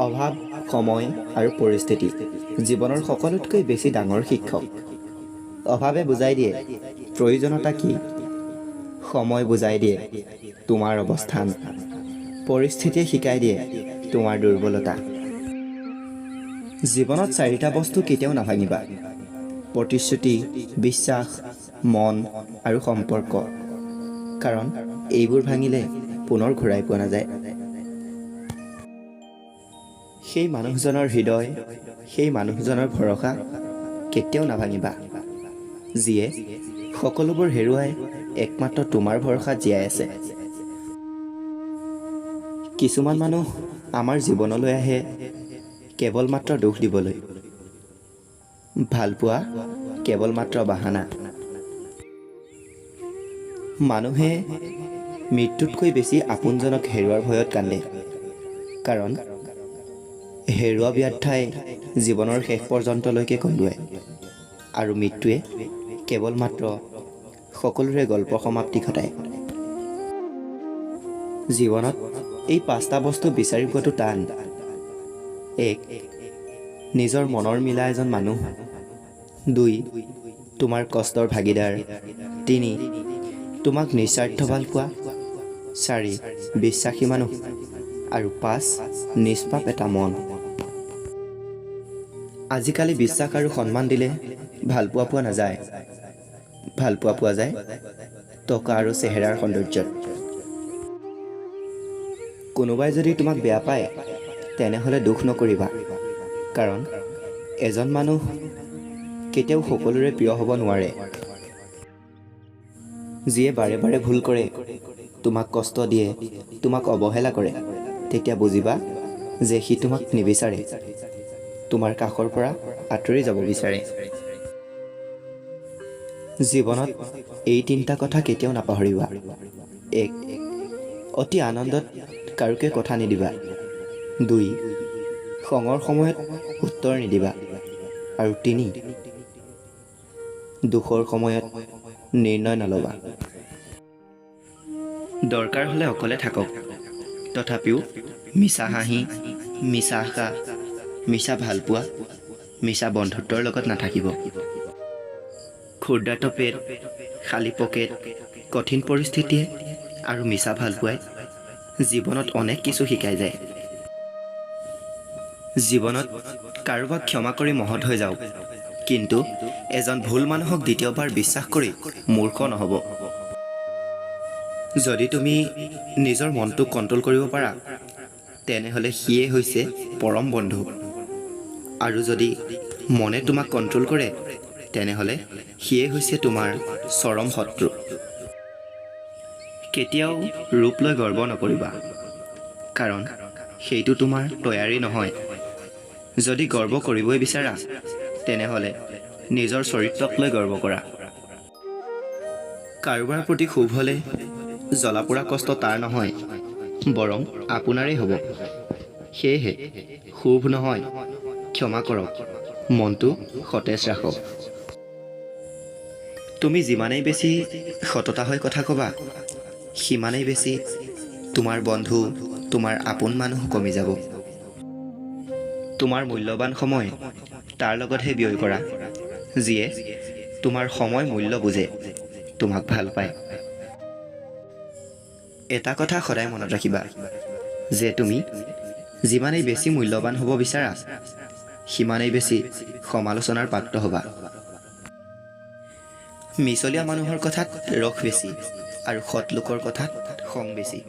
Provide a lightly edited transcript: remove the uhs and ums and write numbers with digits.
অভাৱ, সময় আৰু পৰিস্থিতি জীৱনৰ সকলোতকৈ বেছি ডাঙৰ শিক্ষক। অভাৱে বুজাই দিয়ে প্ৰয়োজনীয়তা কি, সময় বুজাই দিয়ে তোমাৰ অৱস্থান, পৰিস্থিতিয়ে শিকাই দিয়ে তোমাৰ দুৰ্বলতা। জীৱনত চাৰিটা বস্তু কেতিয়াও নাভাঙিবা: প্ৰতিশ্ৰুতি, বিশ্বাস, মন আৰু সম্পৰ্ক। কাৰণ এইবোৰ ভাঙিলে পুনৰ ঘূৰাই পোৱা নাযায়। সেই মানুহজনৰ হৃদয়, সেই মানুহজনৰ ভৰসা কেতিয়াও নাভাঙিবা, যিয়ে সকলোবোৰ হেৰুৱাই একমাত্ৰ তোমাৰ ভৰসাত জীয়াই আছে। কিছুমান মানুহ আমাৰ জীৱনলৈ আহে কেৱল মাত্ৰ দুখ দিবলৈ, ভালপোৱা কেৱল মাত্ৰ বাহানা। মানুহে মৃত্যুতকৈ বেছি আপোনজনক হেৰুৱাৰ ভয়ত কান্দে, কাৰণ হেৰুৱা ব্যাথাই জীৱনৰ শেষ পৰ্যন্তলৈকে কন্দুৱায়, আৰু মৃত্যুৱে কেৱল মাত্ৰ সকলোৰে গল্প সমাপ্তি ঘটায়। জীৱনত এই পাঁচটা বস্তু বিচাৰি পোৱাটো টান। 1. নিজৰ মনৰ মিলা এজন মানুহ। 2. তোমাৰ কষ্টৰ ভাগিদাৰ। 3. তোমাক নিস্বাৰ্থ ভাল পোৱা। 4. বিশ্বাসী মানুহ। আৰু 5. নিষ্পাপ এটা মন। আজিকালি বিশ্বাস আৰু সন্মান দিলে ভালপোৱা পোৱা নাযায়, ভালপোৱা পোৱা যায় টকা আৰু চেহেৰাৰ সৌন্দৰ্যত। কোনোবাই যদি তোমাক বেয়া পায়, তেনেহ'লে দুখ নকৰিবা, কাৰণ এজন মানুহ কেতিয়াও সকলোৰে প্ৰিয় হ'ব নোৱাৰে। যিয়ে বাৰে বাৰে ভুল কৰে, তোমাক কষ্ট দিয়ে, তোমাক অৱহেলা কৰে, তেতিয়া বুজিবা যে সি তোমাক নিবিচাৰে, তোমাৰ কাষৰ পৰা আঁতৰি যাব বিচাৰে। জীৱনত এই তিনিটা কথা কেতিয়াও নাপাহৰিবা: 1. অতি আনন্দত কাৰোকে কথা নিদিবা। 2. খঙৰ সময়ত উত্তৰ নিদিবা। আৰু 3. দুখৰ সময়ত নিৰ্ণয় নল'বা। দৰকাৰ হ'লে অকলে থাকক, তথাপিও মিছা হাঁহি, মিছা আশা, মিছা ভালপোৱা, মিছা বন্ধুত্বৰ লগত নাথাকিব। ক্ষুদ্ৰাত পেট, খালী পকেট, কঠিন পৰিস্থিতিয়ে আৰু মিছা ভালপোৱাই জীৱনত অনেক কিছু শিকাই যায়। জীৱনত কাৰোবাক ক্ষমা কৰি মহৎ হৈ যাওক, কিন্তু এজন ভুল মানুহক দ্বিতীয়বাৰ বিশ্বাস কৰি মূৰ্খ নহ'ব। যদি তুমি নিজৰ মনটোক কণ্ট্ৰল কৰিব পাৰা, তেনেহ'লে সিয়ে হৈছে পৰম বন্ধু। আৰু যদি মনে তোমাক কণ্ট্ৰল কৰে, তেনেহ'লে সিয়ে হৈছে তোমাৰ চৰম শত্ৰু। কেতিয়াও ৰূপ লৈ গৰ্ব নকৰিবা, কাৰণ সেইটো তোমাৰ তৈয়াৰী নহয়। যদি গৰ্ব কৰিবই বিচাৰা, তেনেহ'লে নিজৰ চৰিত্ৰক লৈ গৰ্ব কৰা। কাৰোবাৰ প্ৰতি ক্ষোভ হ'লে জ্বলা পোৰা কষ্ট তাৰ নহয়, বৰং আপোনাৰেই হ'ব। সেয়েহে ক্ষোভ নহয়, ক্ষমা কৰক, মনটো সতেজ ৰাখক। তুমি যিমানেই বেছি সততা হৈ কথা ক'বা, সিমানেই বেছি তোমাৰ বন্ধু, তোমাৰ আপোন মানুহ কমি যাব। তোমাৰ মূল্যৱান সময় তাৰ লগতহে ব্যয় কৰা, যিয়ে তোমাৰ সময় মূল্য বুজে, তোমাক ভাল পায়। এটা কথা সদায় মনত ৰাখিবা যে তুমি যিমানেই বেছি মূল্যৱান হ'ব বিচাৰা, সিমানেই বেছি সমালোচনাৰ পাত্ৰ হ'বা। মিছলীয়া মানুহৰ কথাত ৰস বেছি, আৰু সৎ লোকৰ কথাত খং বেছি।